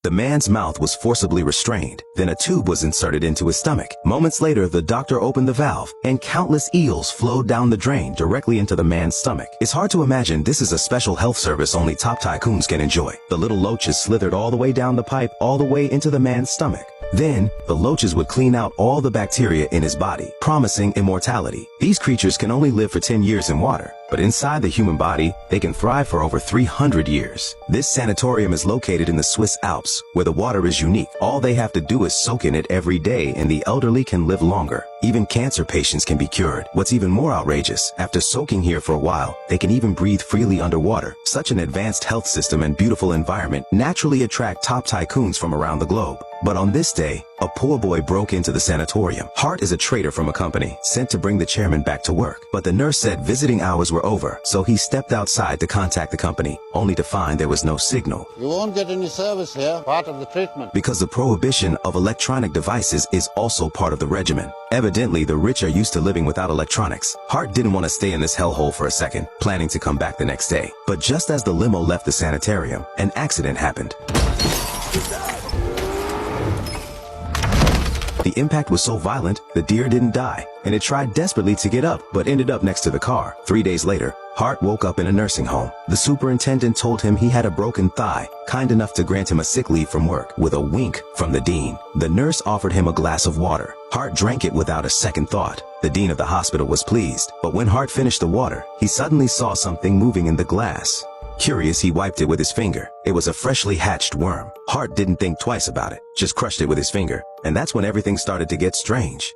The man's mouth was forcibly restrained. Then a tube was inserted into his stomach. Moments later, the doctor opened the valve, and countless eels flowed down the drain directly into the man's stomach. It's hard to imagine this is a special health service only top tycoons can enjoy. The little loaches slithered all the way down the pipe, all the way into the man's stomach. Then, the loaches would clean out all the bacteria in his body, promising immortality. These creatures can only live for 10 years in water, but inside the human body, they can thrive for over 300 years. This sanatorium is located in the Swiss Alps, where the water is unique. All they have to do is soak in it every day, and the elderly can live longer. Even cancer patients can be cured. What's even more outrageous, after soaking here for a while, they can even breathe freely underwater. Such an advanced health system and beautiful environment naturally attract top tycoons from around the globe. But on this day, a poor boy broke into the sanatorium. Hart is a traitor from a company, sent to bring the chairman back to work. But the nurse said visiting hours were over, so he stepped outside to contact the company, only to find there was no signal. You won't get any service here, part of the treatment. Because the prohibition of electronic devices is also part of the regimen. Evidently, the rich are used to living without electronics. Hart didn't want to stay in this hellhole for a second, planning to come back the next day. But just as the limo left the sanitarium, an accident happened. The impact was so violent, the deer didn't die, and it tried desperately to get up, but ended up next to the car. 3 days later, Hart woke up in a nursing home. The superintendent told him he had a broken thigh, kind enough to grant him a sick leave from work, with a wink from the dean. The nurse offered him a glass of water. Hart drank it without a second thought. The dean of the hospital was pleased, but when Hart finished the water, he suddenly saw something moving in the glass. Curious, he wiped it with his finger. It was a freshly hatched worm. Hart didn't think twice about it, just crushed it with his finger, and that's when everything started to get strange.